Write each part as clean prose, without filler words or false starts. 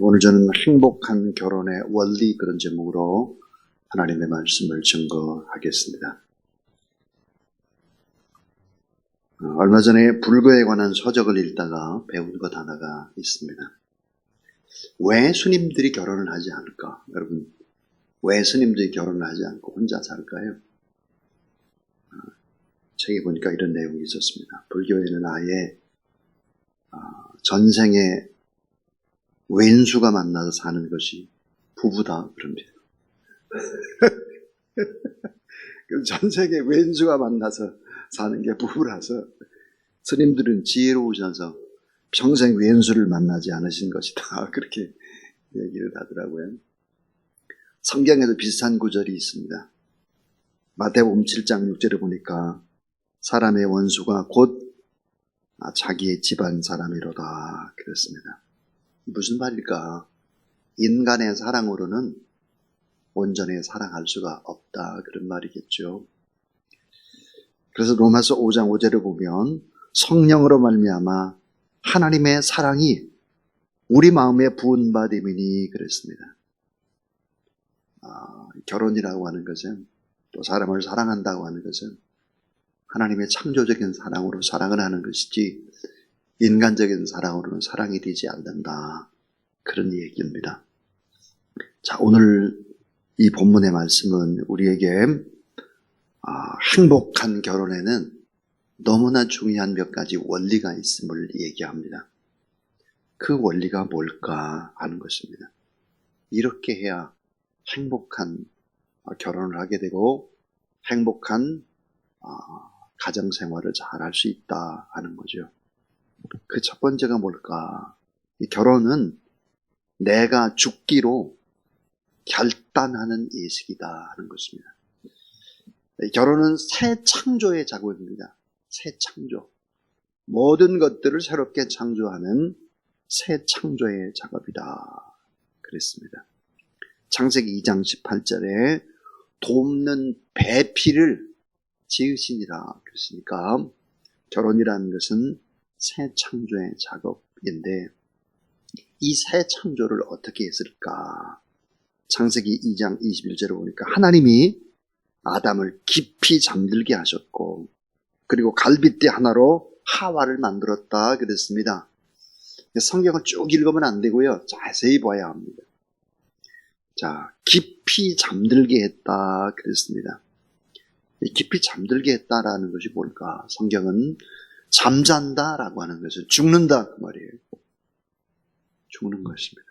오늘 저는 행복한 결혼의 원리 그런 제목으로 하나님의 말씀을 증거하겠습니다. 얼마 전에 불교에 관한 서적을 읽다가 배운 것 하나가 있습니다. 왜 스님들이 결혼을 하지 않을까? 여러분, 왜 스님들이 결혼을 하지 않고 혼자 살까요? 책에 보니까 이런 내용이 있었습니다. 불교에는 아예 전생에 왼수가 만나서 사는 것이 부부다 그럽니다. 전생에 왼수가 만나서 사는 게 부부라서 스님들은 지혜로우셔서 평생 왼수를 만나지 않으신 것이다 그렇게 얘기를 하더라고요. 성경에도 비슷한 구절이 있습니다. 마태복음 7장 6절에 보니까 사람의 원수가 곧 자기의 집안 사람이로다 그랬습니다. 무슨 말일까? 인간의 사랑으로는 온전히 사랑할 수가 없다 그런 말이겠죠. 그래서 로마서 5장 5절을 보면 성령으로 말미암아 하나님의 사랑이 우리 마음에 부은 바 됨이니 그랬습니다. 결혼이라고 하는 것은, 또 사람을 사랑한다고 하는 것은 하나님의 창조적인 사랑으로 사랑을 하는 것이지 인간적인 사랑으로는 사랑이 되지 않는다 그런 얘기입니다. 자, 오늘 이 본문의 말씀은 우리에게 행복한 결혼에는 너무나 중요한 몇 가지 원리가 있음을 얘기합니다. 그 원리가 뭘까 하는 것입니다. 이렇게 해야 행복한 결혼을 하게 되고 행복한 가정생활을 잘 할 수 있다 하는 거죠. 그 첫 번째가 뭘까? 이 결혼은 내가 죽기로 결단하는 예식이다 하는 것입니다. 결혼은 새 창조의 작업입니다. 새 창조. 모든 것들을 새롭게 창조하는 새 창조의 작업이다 그랬습니다. 창세기 2장 18절에 돕는 배필을 지으시니라 그랬으니까 결혼이라는 것은 새 창조의 작업인데 이 새 창조를 어떻게 했을까? 창세기 2장 21절에 보니까 하나님이 아담을 깊이 잠들게 하셨고 그리고 갈빗대 하나로 하와를 만들었다 그랬습니다. 성경을 쭉 읽으면 안 되고요. 자세히 봐야 합니다. 자, 깊이 잠들게 했다 그랬습니다. 깊이 잠들게 했다라는 것이 뭘까? 성경은 잠잔다라고 하는 것은 죽는다 그 말이에요. 죽는 것입니다.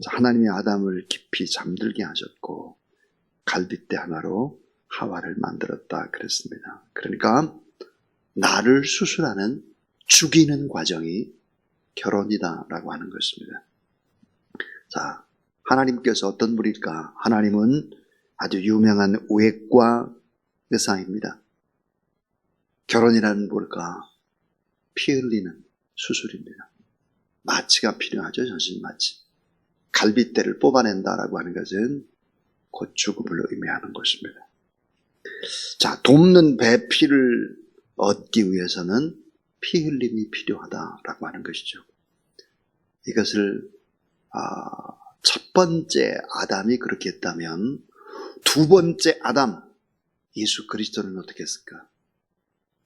하나님이 아담을 깊이 잠들게 하셨고 갈빗대 하나로 하와를 만들었다 그랬습니다. 그러니까 나를 수술하는 죽이는 과정이 결혼이다라고 하는 것입니다. 자, 하나님께서 어떤 분일까? 하나님은 아주 유명한 외과 의사입니다. 결혼이라는 뭘까? 피 흘리는 수술입니다. 마취가 필요하죠. 전신 마취. 갈빗대를 뽑아낸다라고 하는 것은 곧 죽음을 의미하는 것입니다. 자, 돕는 배필을 얻기 위해서는 피 흘림이 필요하다라고 하는 것이죠. 이것을 첫 번째 아담이 그렇게 했다면 두 번째 아담 예수 그리스도는 어떻게 했을까?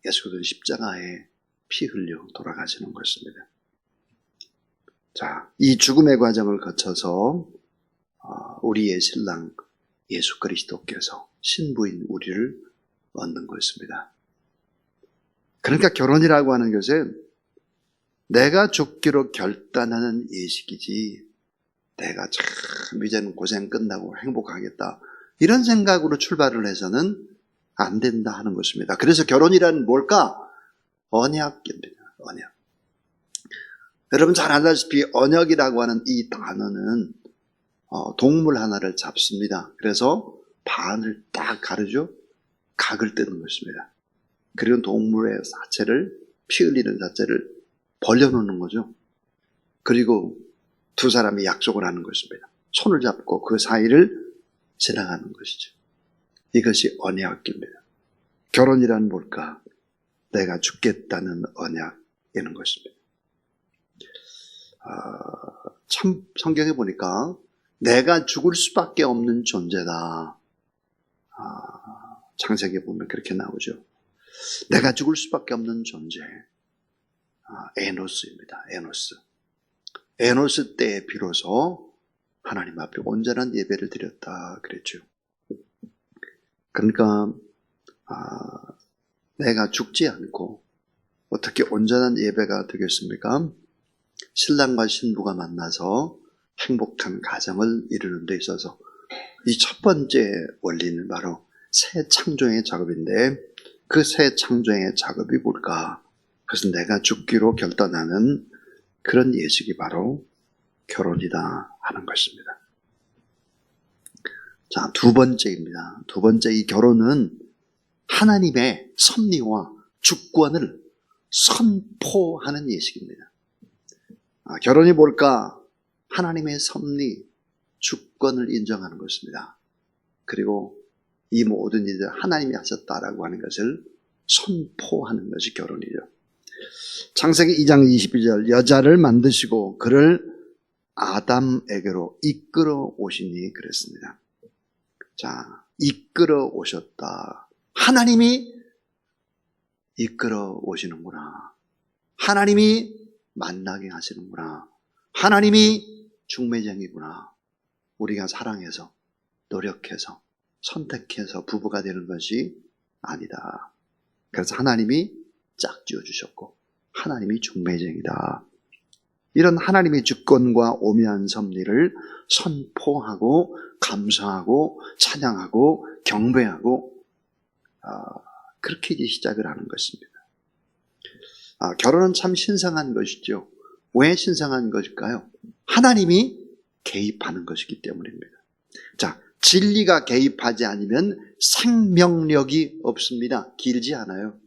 예수 그리스도는 십자가에 피 흘려 돌아가시는 것입니다. 자, 이 죽음의 과정을 거쳐서 우리의 신랑 예수 그리스도께서 신부인 우리를 얻는 것입니다. 그러니까 결혼이라고 하는 것은 내가 죽기로 결단하는 예식이지 내가 참 이제는 고생 끝나고 행복하겠다 이런 생각으로 출발을 해서는 안 된다 하는 것입니다. 그래서 결혼이란 뭘까? 언약입니다. 언약. 여러분 잘 알다시피 언약이라고 하는 이 단어는 동물 하나를 잡습니다. 그래서 반을 딱 가르죠. 각을 뜨는 것입니다. 그리고 동물의 사체를 피 흘리는 사체를 벌려놓는 거죠. 그리고 두 사람이 약속을 하는 것입니다. 손을 잡고 그 사이를 지나가는 것이죠. 이것이 언약입니다. 결혼이란 뭘까? 내가 죽겠다는 언약이라는 것입니다. 성경에 보니까 내가 죽을 수밖에 없는 존재다. 창세기에 보면 그렇게 나오죠. 내가 죽을 수밖에 없는 존재. 에노스입니다. 에노스 때에 비로소 하나님 앞에 온전한 예배를 드렸다 그랬죠. 그러니까 내가 죽지 않고 어떻게 온전한 예배가 되겠습니까? 신랑과 신부가 만나서 행복한 가정을 이루는 데 있어서 이 첫 번째 원리는 바로 새 창조의 작업인데, 그 새 창조의 작업이 뭘까? 그래서 내가 죽기로 결단하는 그런 예식이 바로 결혼이다 하는 것입니다. 자, 두 번째입니다. 두 번째, 이 결혼은 하나님의 섭리와 주권을 선포하는 예식입니다. 결혼이 뭘까? 하나님의 섭리, 주권을 인정하는 것입니다. 그리고 이 모든 일을 하나님이 하셨다라고 하는 것을 선포하는 것이 결혼이죠. 창세기 2장 22절, 여자를 만드시고 그를 아담에게로 이끌어 오시니 그랬습니다. 자, 이끌어 오셨다. 하나님이 이끌어 오시는구나. 하나님이 만나게 하시는구나. 하나님이 중매쟁이구나. 우리가 사랑해서, 노력해서, 선택해서 부부가 되는 것이 아니다. 그래서 하나님이 짝지어 주셨고 하나님이 중매쟁이다. 이런 하나님의 주권과 오묘한 섭리를 선포하고 감사하고 찬양하고 경배하고 그렇게 이제 시작을 하는 것입니다. 결혼은 참 신성한 것이죠. 왜 신성한 것일까요? 하나님이 개입하는 것이기 때문입니다. 자, 진리가 개입하지 않으면 생명력이 없습니다. 길지 않아요.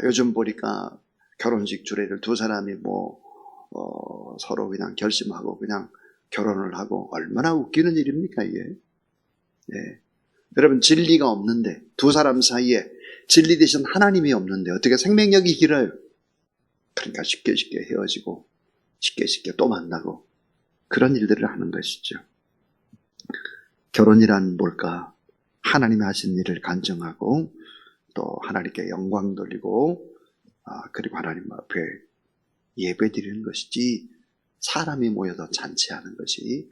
요즘 보니까 결혼식 주례를 두 사람이 서로 그냥 결심하고 그냥 결혼을 하고, 얼마나 웃기는 일입니까 이게. 네. 여러분, 진리가 없는데, 두 사람 사이에 진리 대신 하나님이 없는데 어떻게 생명력이 길어요? 그러니까 쉽게 헤어지고 쉽게 또 만나고 그런 일들을 하는 것이죠. 결혼이란 뭘까? 하나님이 하신 일을 간증하고 또 하나님께 영광 돌리고 그리고 하나님 앞에 예배 드리는 것이지, 사람이 모여서 잔치하는 것이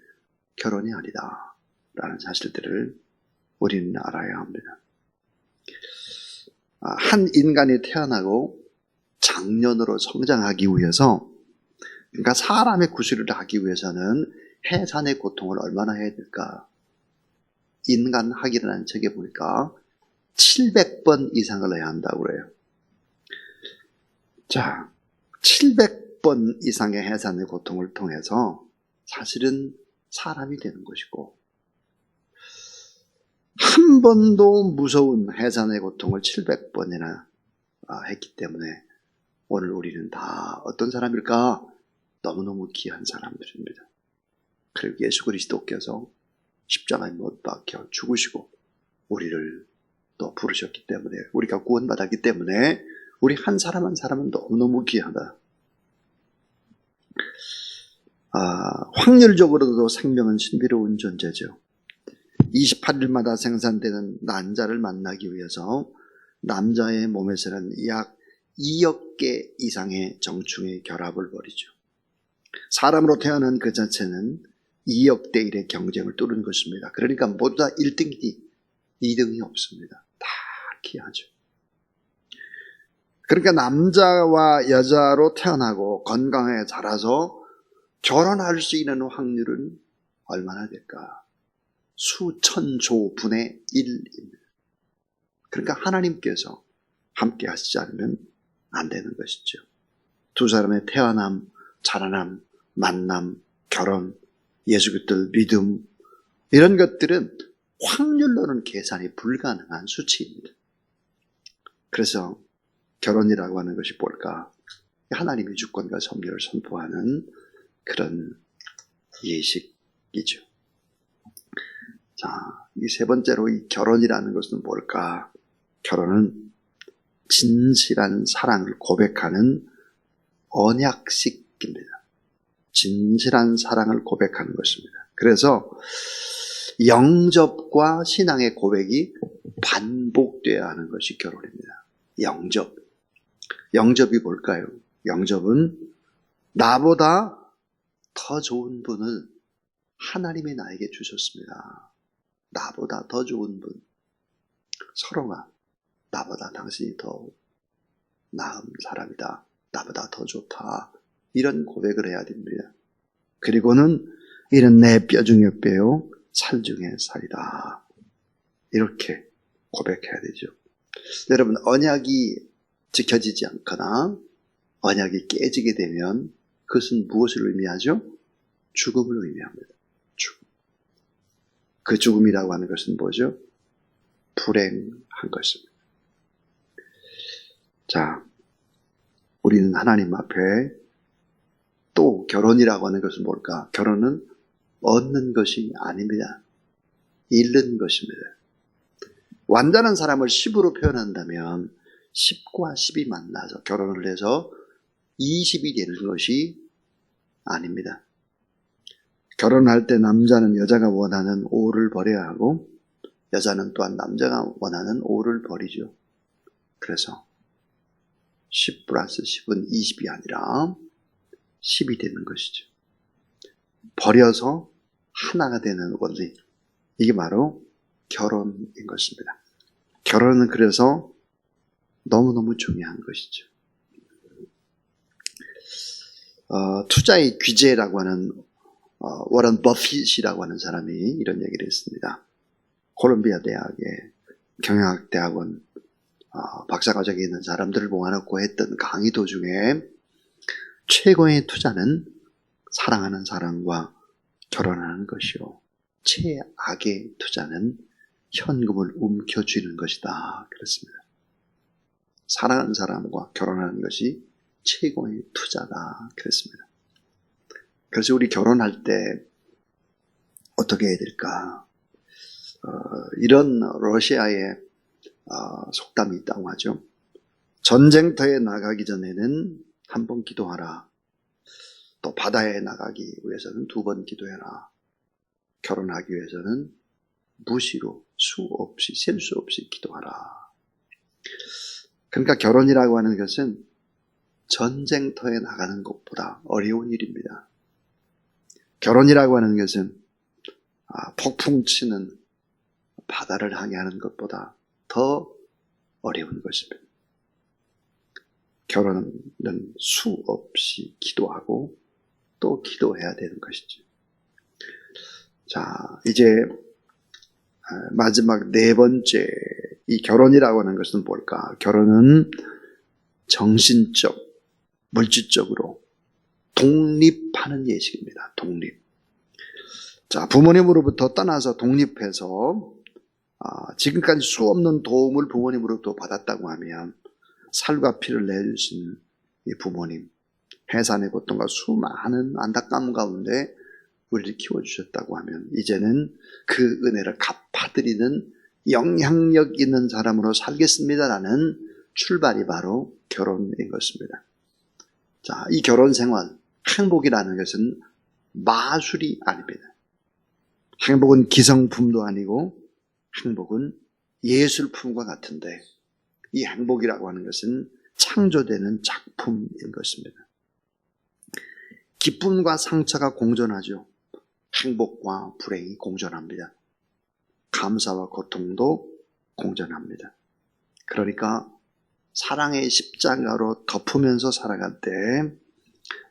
결혼이 아니다 라는 사실들을 우리는 알아야 합니다. 한 인간이 태어나고 장년으로 성장하기 위해서, 그러니까 사람의 구실을 하기 위해서는 해산의 고통을 얼마나 해야 될까? 인간학이라는 책에 보니까 700번 이상을 해야 한다고 그래요. 자, 700번 이상의 해산의 고통을 통해서 사실은 사람이 되는 것이고, 한 번도 무서운 해산의 고통을 700번이나 했기 때문에 오늘 우리는 다 어떤 사람일까? 너무너무 귀한 사람들입니다. 그리고 예수 그리스도께서 십자가에 못 박혀 죽으시고 우리를 또 부르셨기 때문에, 우리가 구원받았기 때문에 우리 한 사람 한 사람은 너무너무 귀하다. 확률적으로도 생명은 신비로운 존재죠. 28일마다 생산되는 난자를 만나기 위해서 남자의 몸에서는 약 2억 개 이상의 정충의 결합을 벌이죠. 사람으로 태어난 그 자체는 2억 대 1의 경쟁을 뚫은 것입니다. 그러니까 모두 다 1등이니 2등이 없습니다. 다 귀하죠. 그러니까 남자와 여자로 태어나고 건강하게 자라서 결혼할 수 있는 확률은 얼마나 될까? 수천조 분의 1입니다. 그러니까 하나님께서 함께 하시지 않으면 안 되는 것이죠. 두 사람의 태어남, 자라남, 만남, 결혼, 예수 그리스도 믿음, 이런 것들은 확률로는 계산이 불가능한 수치입니다. 그래서 결혼이라고 하는 것이 뭘까? 하나님의 주권과 섭리를 선포하는 그런 예식이죠. 자, 이 세 번째로 이 결혼이라는 것은 뭘까? 결혼은 진실한 사랑을 고백하는 언약식입니다. 진실한 사랑을 고백하는 것입니다. 그래서 영접과 신앙의 고백이 반복되어야 하는 것이 결혼입니다. 영접. 영접이 뭘까요? 영접은 나보다 더 좋은 분을 하나님이 나에게 주셨습니다. 나보다 더 좋은 분. 서로가 나보다 당신이 더 나은 사람이다. 나보다 더 좋다. 이런 고백을 해야 됩니다. 그리고는 이는 내 뼈 중에 뼈요 살 중에 살이다. 이렇게 고백해야 되죠. 여러분, 언약이 지켜지지 않거나 언약이 깨지게 되면 그것은 무엇을 의미하죠? 죽음을 의미합니다. 죽음. 그 죽음이라고 하는 것은 뭐죠? 불행한 것입니다. 자, 우리는 하나님 앞에 또 결혼이라고 하는 것은 뭘까? 결혼은 얻는 것이 아닙니다. 잃는 것입니다. 완전한 사람을 10으로 표현한다면 10과 10이 만나서 결혼을 해서 20이 되는 것이 아닙니다. 결혼할 때 남자는 여자가 원하는 5를 버려야 하고 여자는 또한 남자가 원하는 5를 버리죠. 그래서 10 플러스 10은 20이 아니라 10이 되는 것이죠. 버려서 하나가 되는 원리. 이게 바로 결혼인 것입니다. 결혼은 그래서 너무너무 중요한 것이죠. 투자의 귀재라고 하는 워런 버핏이라고 하는 사람이 이런 얘기를 했습니다. 콜롬비아 대학의 경영학대학원 박사과정에 있는 사람들을 모아놓고 했던 강의 도중에 최고의 투자는 사랑하는 사람과 결혼하는 것이요, 최악의 투자는 현금을 움켜쥐는 것이다. 그렇습니다. 사랑하는 사람과 결혼하는 것이 최고의 투자다. 그랬습니다. 그래서 우리 결혼할 때 어떻게 해야 될까? 이런 러시아의 속담이 있다고 하죠. 전쟁터에 나가기 전에는 한 번 기도하라. 또 바다에 나가기 위해서는 2번 기도해라. 결혼하기 위해서는 무시로 수없이 셀 수 없이 기도하라. 그러니까 결혼이라고 하는 것은 전쟁터에 나가는 것보다 어려운 일입니다. 결혼이라고 하는 것은 폭풍 치는 바다를 항해하는 것보다 더 어려운 것입니다. 결혼은 수없이 기도하고 또 기도해야 되는 것이죠. 자, 이제 마지막 4번째, 이 결혼이라고 하는 것은 뭘까? 결혼은 정신적, 물질적으로 독립하는 예식입니다. 독립. 자, 부모님으로부터 떠나서 독립해서 지금까지 수없는 도움을 부모님으로부터 받았다고 하면 살과 피를 내주신 이 부모님, 해산의 고통과 수많은 안타까움 가운데 우리를 키워주셨다고 하면 이제는 그 은혜를 갚아드리는 영향력 있는 사람으로 살겠습니다라는 출발이 바로 결혼인 것입니다. 자, 이 결혼 생활, 행복이라는 것은 마술이 아닙니다. 행복은 기성품도 아니고 행복은 예술품과 같은데 이 행복이라고 하는 것은 창조되는 작품인 것입니다. 기쁨과 상처가 공존하죠. 행복과 불행이 공존합니다. 감사와 고통도 공존합니다. 그러니까 사랑의 십자가로 덮으면서 살아갈 때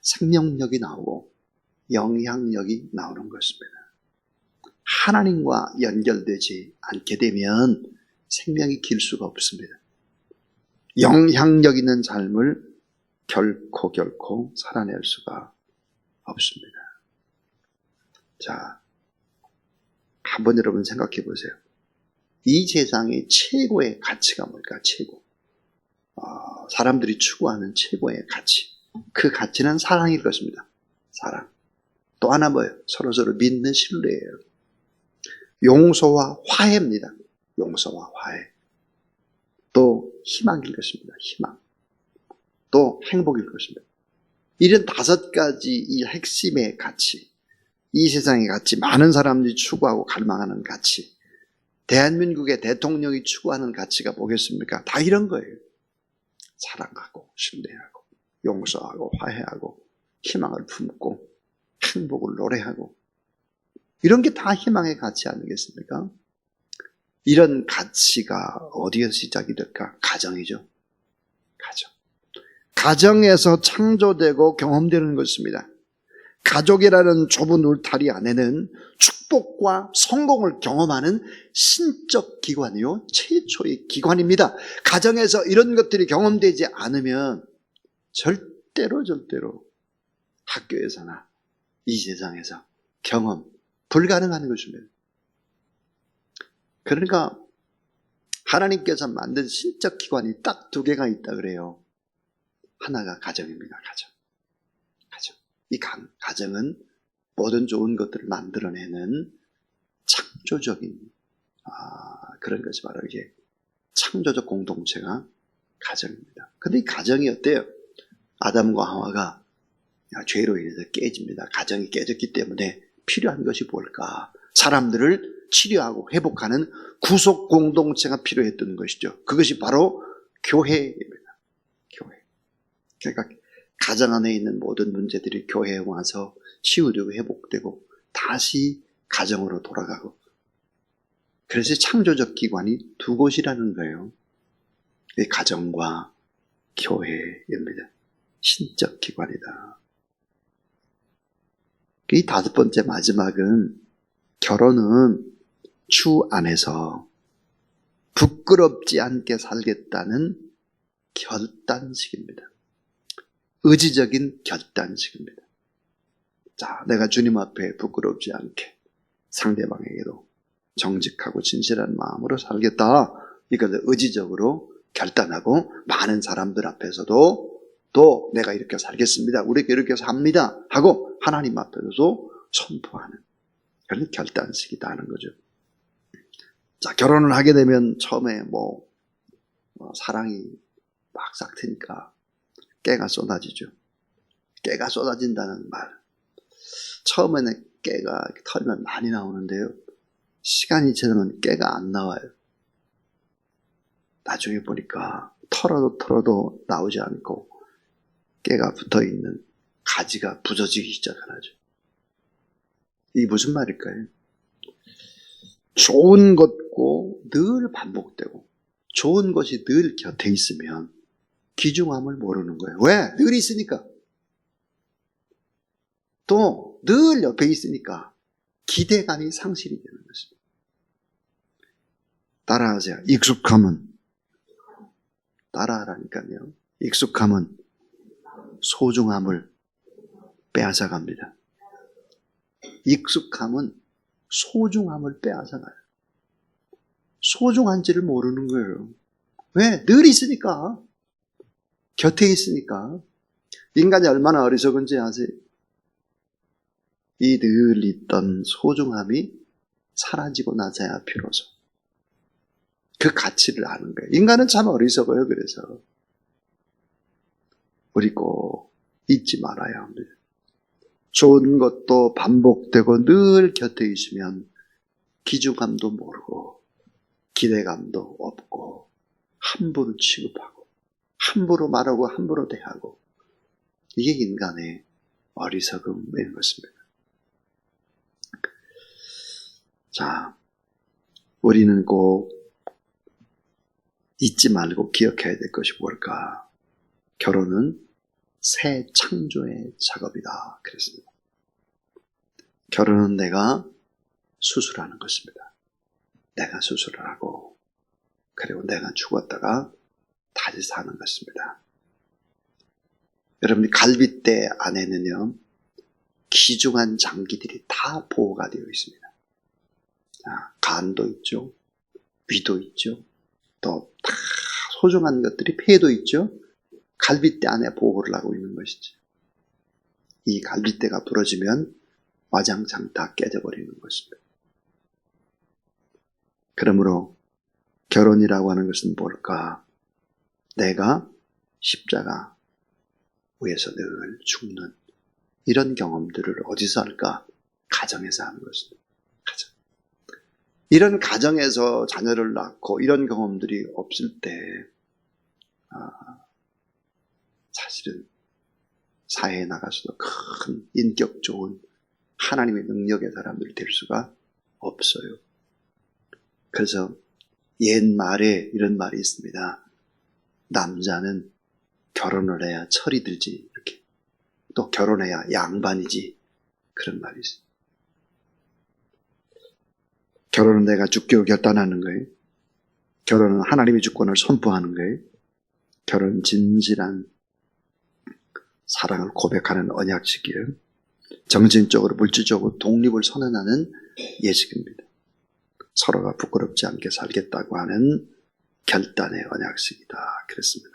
생명력이 나오고 영향력이 나오는 것입니다. 하나님과 연결되지 않게 되면 생명이 길 수가 없습니다. 영향력 있는 삶을 결코 살아낼 수가 없습니다. 자, 한번 여러분 생각해 보세요. 이 세상의 최고의 가치가 뭘까? 최고. 사람들이 추구하는 최고의 가치. 그 가치는 사랑일 것입니다. 사랑. 또 하나 뭐예요? 서로서로 믿는 신뢰예요. 용서와 화해입니다. 용서와 화해. 또 희망일 것입니다. 희망. 또 행복일 것입니다. 이런 5가지 이 핵심의 가치, 이 세상의 가치, 많은 사람들이 추구하고 갈망하는 가치, 대한민국의 대통령이 추구하는 가치가 뭐겠습니까? 다 이런 거예요. 사랑하고 신뢰하고 용서하고 화해하고 희망을 품고 행복을 노래하고, 이런 게 다 희망의 가치 아니겠습니까? 이런 가치가 어디에서 시작이 될까? 가정이죠. 가정. 가정에서 창조되고 경험되는 것입니다. 가족이라는 좁은 울타리 안에는 축복과 성공을 경험하는 신적 기관이요, 최초의 기관입니다. 가정에서 이런 것들이 경험되지 않으면 절대로 학교에서나 이 세상에서 경험 불가능한 것입니다. 그러니까 하나님께서 만든 신적 기관이 딱 2개가 있다 그래요. 하나가 가정입니다. 가정. 이 가정은 모든 좋은 것들을 만들어내는 창조적인 그런 것이 바로 이게 창조적 공동체가 가정입니다. 근데 이 가정이 어때요? 아담과 하와가 죄로 인해서 깨집니다. 가정이 깨졌기 때문에 필요한 것이 뭘까? 사람들을 치료하고 회복하는 구속 공동체가 필요했던 것이죠. 그것이 바로 교회입니다. 교회. 그러니까 가정 안에 있는 모든 문제들이 교회에 와서 치유되고 회복되고 다시 가정으로 돌아가고, 그래서 창조적 기관이 2곳이라는 거예요. 이 가정과 교회입니다. 신적 기관이다. 이 5번째 마지막은, 결혼은 주 안에서 부끄럽지 않게 살겠다는 결단식입니다. 의지적인 결단식입니다. 자, 내가 주님 앞에 부끄럽지 않게 상대방에게도 정직하고 진실한 마음으로 살겠다. 이것을 의지적으로 결단하고, 많은 사람들 앞에서도 또 내가 이렇게 살겠습니다, 우리가 이렇게 삽니다 하고 하나님 앞에서도 선포하는 그런 결단식이다 하는 거죠. 자, 결혼을 하게 되면 처음에 사랑이 막 싹 트니까 깨가 쏟아지죠. 깨가 쏟아진다는 말, 처음에는 깨가 털면 많이 나오는데요, 시간이 지나면 깨가 안 나와요. 나중에 보니까 털어도 나오지 않고 깨가 붙어있는 가지가 부서지기 시작하죠. 이게 무슨 말일까요? 좋은 것고 늘 반복되고 좋은 것이 늘 곁에 있으면 귀중함을 모르는 거예요. 왜? 늘 있으니까. 또 늘 옆에 있으니까 기대감이 상실이 되는 것입니다. 따라하세요. 따라하라니까요. 익숙함은 소중함을 빼앗아갑니다. 익숙함은 소중함을 빼앗아가요. 소중한지를 모르는 거예요. 왜? 늘 있으니까. 곁에 있으니까. 인간이 얼마나 어리석은지 아세요? 이 늘 있던 소중함이 사라지고 나서야 비로소 그 가치를 아는 거예요. 인간은 참 어리석어요. 그래서 우리 꼭 잊지 말아야 합니다. 좋은 것도 반복되고 늘 곁에 있으면 기중감도 모르고 기대감도 없고 함부로 취급하고 함부로 말하고 함부로 대하고, 이게 인간의 어리석음인 것입니다. 자, 우리는 꼭 잊지 말고 기억해야 될 것이 뭘까? 결혼은 새 창조의 작업이다 그랬습니다. 결혼은 내가 수술하는 것입니다. 내가 수술을 하고, 그리고 내가 죽었다가 다시 사는 것입니다. 여러분이 갈빗대 안에는요, 귀중한 장기들이 다 보호가 되어 있습니다. 간도 있죠, 위도 있죠, 또 다 소중한 것들이 폐도 있죠. 갈빗대 안에 보호를 하고 있는 것이죠. 이 갈빗대가 부러지면 와장창 다 깨져버리는 것입니다. 그러므로 결혼이라고 하는 것은 뭘까? 내가 십자가, 위해서 늘 죽는 이런 경험들을 어디서 할까? 가정에서 하는 것입니다. 가정. 이런 가정에서 자녀를 낳고 이런 경험들이 없을 때 사실은 사회에 나가서도 큰 인격 좋은 하나님의 능력의 사람들이 될 수가 없어요. 그래서 옛말에 이런 말이 있습니다. 남자는 결혼을 해야 철이 들지, 이렇게. 또 결혼해야 양반이지, 그런 말이 있어요. 결혼은 내가 죽기로 결단하는 거예요. 결혼은 하나님의 주권을 선포하는 거예요. 결혼은 진실한 사랑을 고백하는 언약식이에요. 정신적으로 물질적으로 독립을 선언하는 예식입니다. 서로가 부끄럽지 않게 살겠다고 하는 결단의 언약식이다 그랬습니다.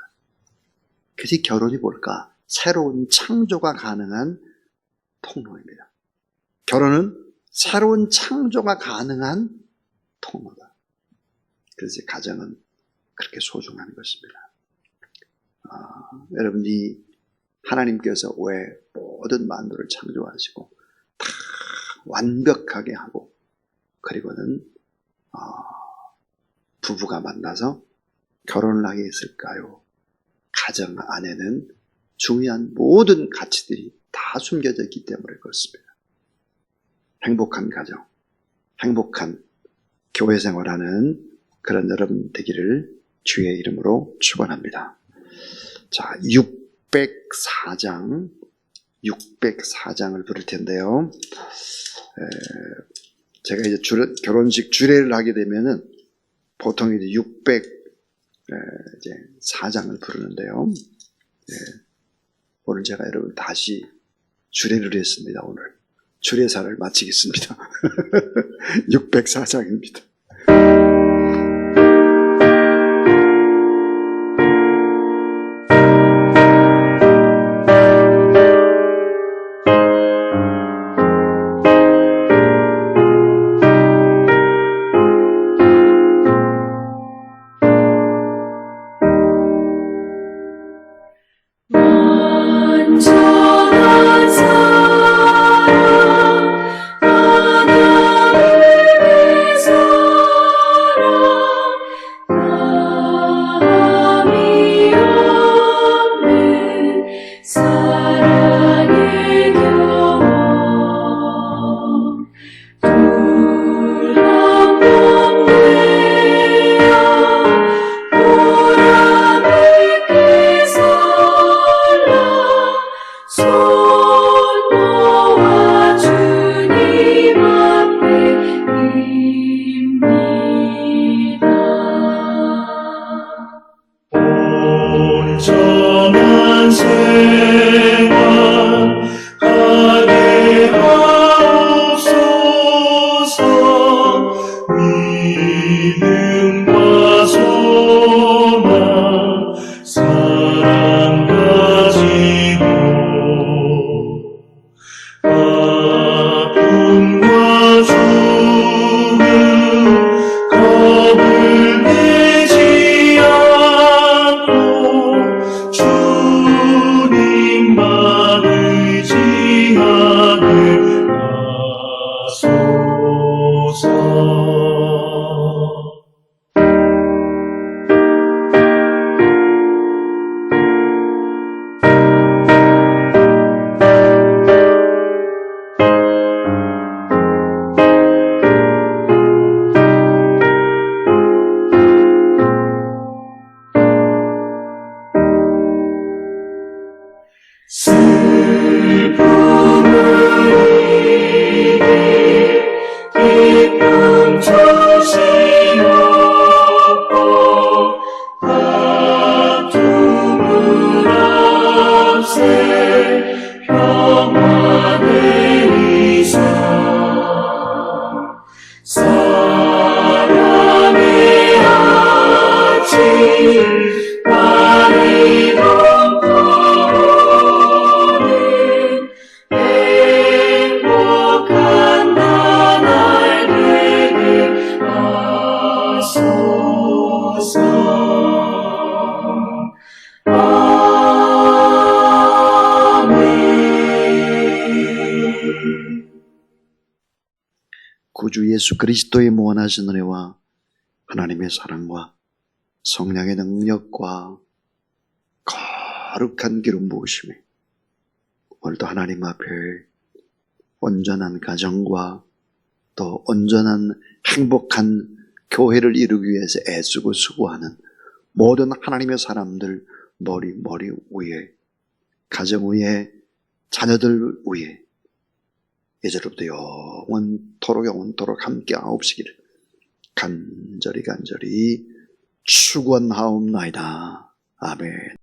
그래서 결혼이 뭘까? 새로운 창조가 가능한 통로입니다. 결혼은 새로운 창조가 가능한 통로다. 그래서 가정은 그렇게 소중한 것입니다. 여러분이 하나님께서 왜 모든 만물을 창조하시고 다 완벽하게 하고 그리고는 부부가 만나서 결혼을 하게 했을까요? 가정 안에는 중요한 모든 가치들이 다 숨겨져 있기 때문에 그렇습니다. 행복한 가정, 행복한 교회 생활하는 그런 여러분 되기를 주의 이름으로 축원합니다. 자, 604장을 부를 텐데요. 제가 이제 결혼식 주례를 하게 되면은 보통 이제 604장을 부르는데요. 오늘 제가 여러분 다시 주례를 했습니다. 오늘 주례사를 마치겠습니다. 604장입니다. 구주 예수 그리스도의 무한하신 은혜와 하나님의 사랑과 성령의 능력과 거룩한 기름 부으심이 오늘도 하나님 앞에 온전한 가정과 또 온전한 행복한 교회를 이루기 위해서 애쓰고 수고하는 모든 하나님의 사람들 머리 위에, 가정 위에, 자녀들 위에 이제로부터 영원토록 함께 하옵시기를 간절히 축원하옵나이다. 아멘.